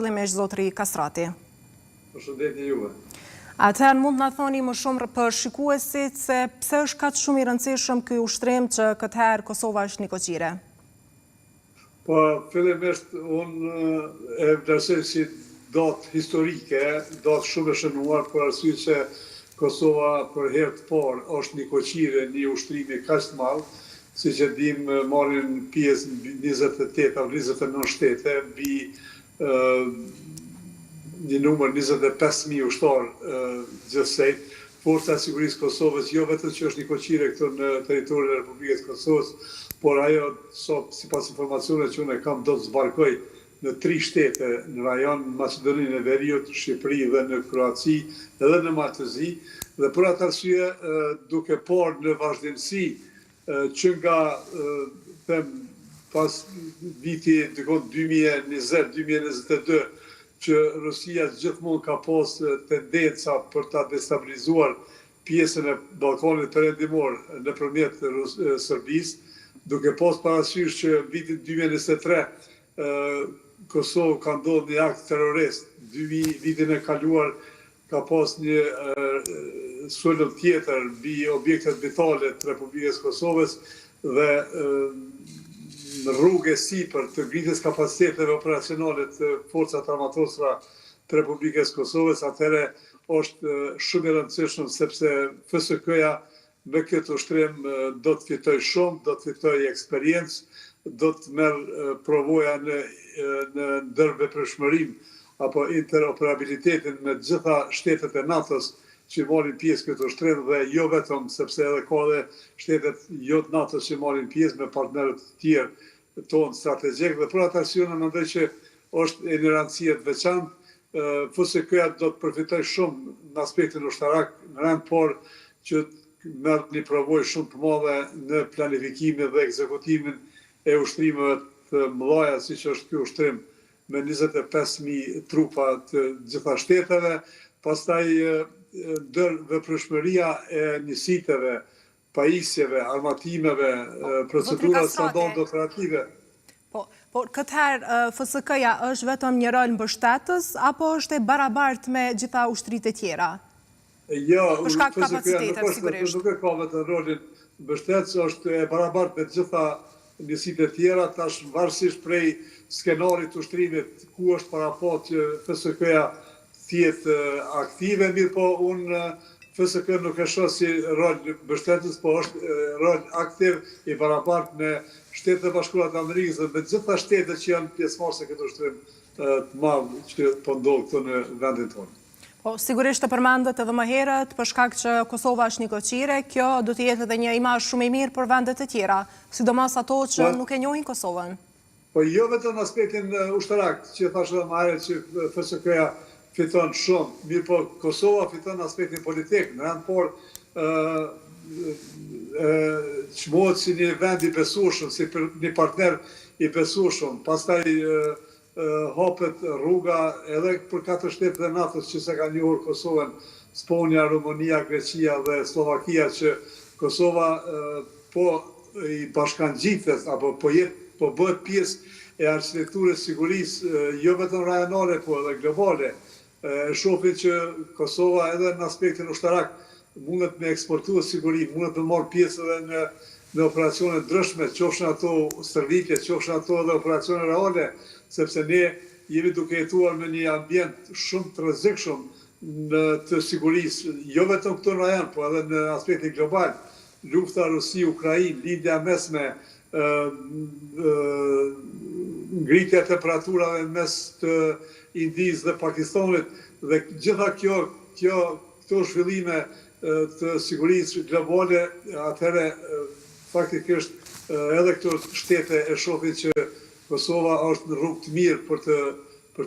fillimisht zotëri Kastrati. Përshëndetje juve. Atëherë mund na thoni më shumë për shikuesit se pse është kaq shumë i rëndësishëm ky ushtrim që këtë herë Kosova është një koqire? Po, fillimisht unë e vlerësoj si datë historike, datë shumë e shënuar për arsye që Kosova për herë të parë është një koqire, një ushtrimi kaq të madh, siç e dimë marrin pjesë 28 apo 29 shtete mbi një numër 25.000 ushtarë gjithsej. Forca e Sigurisë Kosovës jo vetëm që është një koqire këtu në territorin e Republikës Kosovës, por ajo sipas informacioneve që unë kam do të zbarkoj në 3 shtete në rajon, Maqedoninë e Veriut, Shqipëri dhe në Kroaci, edhe në Maltëzi, dhe për atë arsye duke parë në vazhdimsi që nga pas viti 2020-2022 që Rusia gjithmonë ka pas tendenca për ta destabilizuar pjesën e Ballkanit Perëndimor nëpërmjet Serbisë, duke pas parasysh që vitin 2023 Kosovë ka ndodhur një akt terrorist, vitin e kaluar ka pas një sulm tjetër mbi objektet vitale të Republikës Kosovës dhe në rrugë sipër të ngritjes kapaciteteve operacionale të forcat armatosura të Republikës Kosovës, atëherë është shumë e rëndësishme sepse FSK-ja me këtë ushtrim do të fitoj shumë, do të fitoj eksperiencë, do të merr provoja në ndërvepreshmërim apo interoperabilitetin me gjitha shtetet e NATO-s që marrin pjesë këtë ushtrim dhe jo vetëm sepse edhe ka dhe shtetet jo të NATO-s që marrin pjesë me partnerët të tjerë tonë strategjik dhe për atë arsye mendoj që është e një rëndësie të veçantë. FSK-ja do të përfitojë shumë në aspektin ushtarak, në rand por që merr një provojë shumë të madhe në planifikimin dhe ekzekutimin e ushtrimeve të mëdha siç është ky ushtrim me 25.000 trupa të gjitha shteteve, pastaj ndërvepreshmëria e njësiteve, pajisjeve, armatimeve, procedurat standard operative. Por këtë herë FSK-ja është vetëm një rol mbështetës apo është e barabartë me gjitha ushtritë e tjera? Jo, për shkak të kapacitetit sigurisht. Nuk e ka vetëm rolin mbështetës, është e barabartë me gjitha njësitë e tjera, tash varësisht prej skenarit të ushtrimit ku është parapat që FSK-ja tjetë aktive, mirë po unë FSK nuk e shoh si rol mbështetës, po është rol aktiv i barabartë me Shtetet e Bashkuara të Amerikës dhe me gjitha shtetet që janë pjesëmarrëse këtë ushtrim të madh që po ndodh këtu në vendin tonë. Po sigurisht të përmendet edhe më herët për shkak që Kosova është një koqire, kjo do të jetë edhe një imazh shumë i mirë për vendet e tjera, sidomos ato që nuk e njohin Kosovën. Po jo vetëm në aspektin ushtarak, që thashë më herët që FSK-ja fiton shumë, mirë po Kosova fiton në aspektin politik, në rand por çmohet si një vend i besueshëm, si një partner i besueshëm, pastaj hapet rruga edhe për 4 shtetet e NATO-s që se ka njohur Kosovën, Sponja, Rumania, Greqia dhe Slovakia, që Kosova po i bashkangjitet apo po bëhet pjesë e arkitekturës sigurisë jo vetëm rajonale, po edhe globale. Shohim që Kosova edhe në aspektin ushtarak mundet me eksportuar siguri, mundet me marrë pjesë edhe në operacione ndryshme, qofshin ato stërvitje, qofshin ato edhe operacione reale, sepse ne jemi duke jetuar me një ambient shumë të rrezikshëm në të sigurisë, jo vetëm këtu në rajon, po edhe në aspektin global. Lufta Rusi-Ukrainë, lindja mesme, ngritja e temperaturave mes të Indisë dhe Pakistanit dhe gjitha këto zhvillime të sigurisë globale, atëherë faktikisht edhe këto shtete e shohin që Kosova është në rrugë të mirë për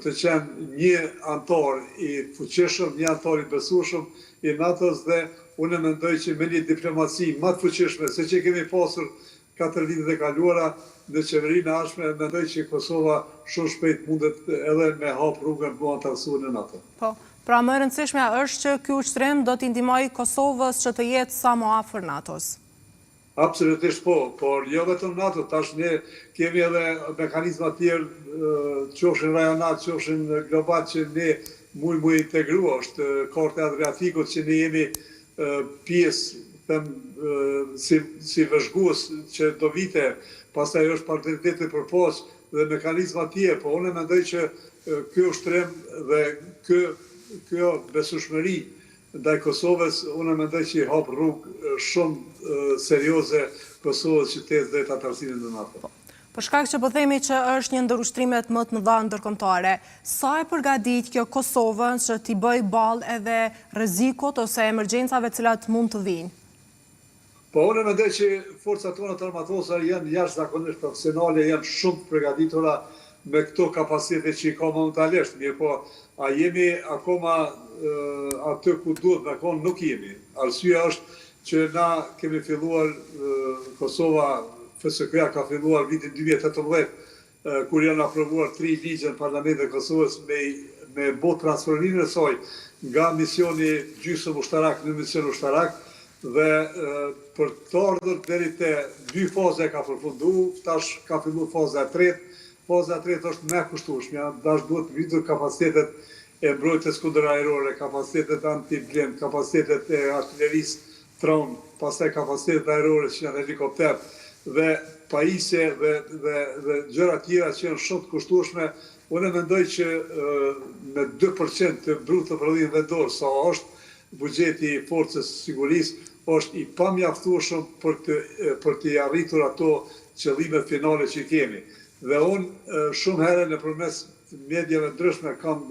të qenë një antar i fuqishëm, një antar i besueshëm i NATO-s dhe unë mendoj që me një diplomaci më të fuqishme se që kemi pasur 4 vitet e kaluara në qeverinë e ardhshme, mendoj që Kosova shumë shpejt mundet edhe me hap rrugën për antarësuar në NATO. Po, pra më e rëndësishmja është që ky ushtrim do t'i ndihmojë Kosovës që të jetë sa më afër NATO-s. Absolutisht po, por jo vetëm NATO, tash ne kemi edhe mekanizma tjerë, qofshin rajonal, qofshin global, që ne mu integrua, është Korte Adriatikut, që ne jemi pjesë, si vëzhgues që do vite, pastaj është partneriteti përpos dhe mekanizma tjerë, po unë mendoj që kjo ushtrim dhe kjo besueshmëri ndaj Kosovës, unë mendoj që i hap rrugë shumë serioze Kosovës që të drejt anëtarësinë në NATO. Për shkak që po themi që është një ndër ushtrimet më të mëdha ndërkombëtare, sa e përgatit kjo Kosovën që t'i bëj ballë edhe rrezikut ose emergjencave të cilat mund të vinë? Po unë mendoj që forcat tona të armatosura janë jashtëzakonisht profesionale, janë shumë të përgatitura me këto kapacitete që i ka momentalisht, mirë po, a jemi akoma aty ku duhet me konë, nuk jemi. Arsyeja është që na kemi filluar, Kosova, FSK-ja ka filluar vitin 2018, kur janë aprovuar 3 ligje në Parlamentin e Kosovës me bë transferimin e saj nga misioni gjysmë ushtarak në mision ushtarak, dhe për të ardhur deri te 2 faza ka përfunduar, tash ka filluar faza e tretë. Faza e tretë është më kushtueshme, tash duhet rritur kapacitetet e mbrojtjes kundërajrore, kapacitetet anti-blend, kapacitetet e artillerisë tron, pastaj kapacitetet ajrore që janë helikopter dhe pajisje dhe gjëra tjera që janë shumë të kushtueshme. Unë mendoj që me 2% të brutë të prodhimit vendor, sa është buxheti i forcës sigurisë, është i pamjaftueshëm për të arritur ato qëllimet finale që kemi. Dhe unë shumë herë nëpërmes mediave ndryshme kam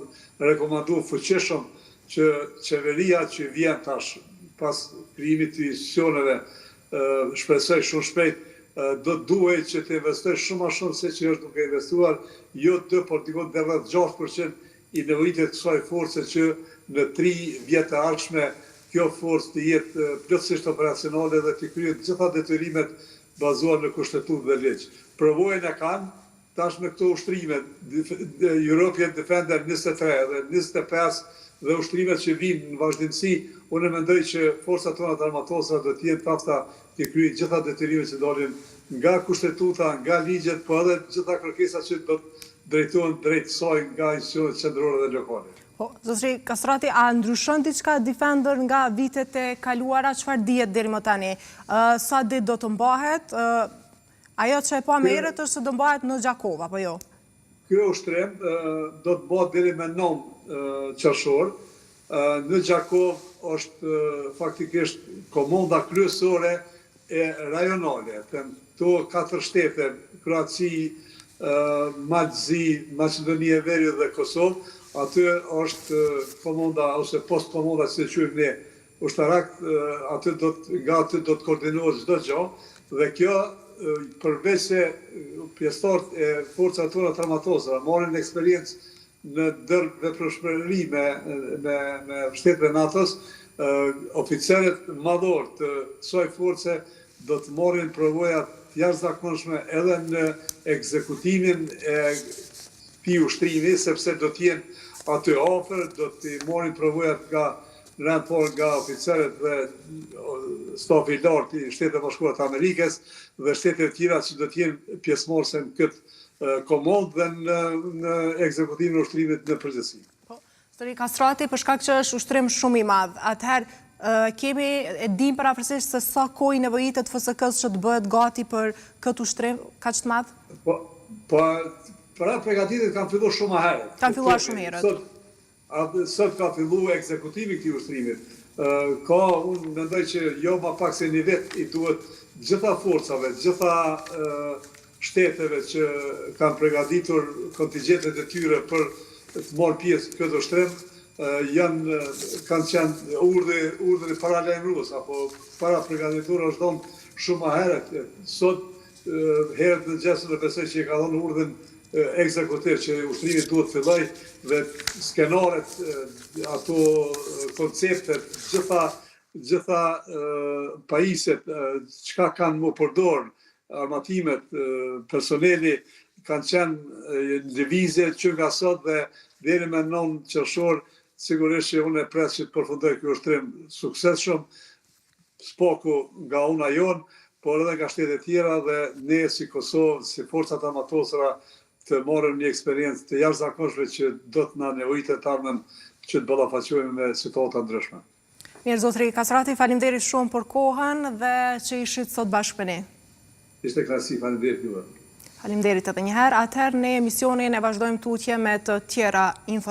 rekomanduar fuqishëm që qeveria që vjen tash pas krijimit të institucioneve, shpresoj shumë shpejt, duhet që të investoj shumë më shumë se që është duke investuar, jo 2, por diku deri 6% i nevojitet kësaj force që në 3 vjet të ardhshme kjo forcë të jetë plotësisht operacionale dhe të kryet gjitha detyrimet bazuar në kushtetutë dhe ligj. Provojën e kanë tash me këto ushtrime, European Defender 23 dhe 25 dhe ushtrimet që vinë në vazhdimsi, unë mendoj që forcat tona të armatosura do të jenë tafta të kryejnë gjitha detyrimet që dalin nga kushtetuta, nga ligjet, po edhe gjitha kërkesat që do të drejtohen drejt saj nga institucionet qendrore dhe lokale. Zotëri Kastrati, a ndryshon diçka Defender nga vitet e kaluara, çfarë dihet deri më tani? Sa ditë do të mbahet? Ajo që e pa më herët është se do mbahet në Gjakov, apo jo? Ky ushtrim do të bëhet deri me 9 qershor. Në Gjakov është faktikisht komanda kryesore e rajonale. Këto 4 shtete, Kroaci, Malzi, Maqedoni e Veriut dhe Kosovë, aty është komanda ose post komanda si e quajmë ne ushtarak, nga aty do të koordinohet çdo gjë dhe kjo përveç se pjesëtarët e forcave tona të armatosura marrin eksperiencë në ndërvepreshmëri me shtetet e NATO-s, oficerët madhor të kësaj force do të marrin përvoja të jashtëzakonshme edhe në ekzekutimin e këtij ushtrimi, sepse do të jenë aty afër, do të marrin përvojat nga oficerët dhe stafi i lartë i Shtetit Bashkuar të Amerikës dhe shtetet tjera që do të jenë pjesëmarrëse në këtë komandë dhe në ekzekutimin e ushtrimit në përgjithësi. Zotëri Kastrati, për shkak që është ushtrim shumë i madh, atëherë e dim parafërsisht se sa kohë nevojitet FSK-s që të bëhet gati për këtë ushtrim kaq të madh? Para përgatitjet kanë filluar shumë më herët. Kanë filluar shumë herët. Sot ka filluar ekzekutimi i këtij ushtrimit. Unë mendoj që jo më pak se një vit i duhet gjitha forcave, gjitha shteteve që kanë përgatitur kontingjentet e tyre për të marrë pjesë këtë ushtrim, kanë qenë urdhri paralajmërues apo para përgatitur është dhënë shumë më herët. Sot herët në gjesën e besoj që i ka dhënë urdhën ekzekutiv që ushtrimi duhet filloj dhe skenaret, ato konceptet, gjitha pajisjet, çka kanë më përdorë, armatimet, personeli, kanë qenë në lëvizje që nga sot dhe deri me 9 qershor, sigurisht që unë e pres që të përfundoj ky ushtrim suksesshëm, spaku nga una jonë, por edhe nga shtetet tjera dhe ne si Kosovë, si forcat amatosura, të morëm një eksperiencë të jashtëzakonshme që do të na nevojitet ardhmen që të ballafaqohemi me situata ndryshme. Mirë, zotëri Kasrati, faleminderit shumë për kohën dhe që ishit sot bashkë me ne. Ishte kënaqësi, faleminderit juve. Faleminderit edhe një herë. Atëherë në emisionin e vazhdojmë tutje me të tjera informacione.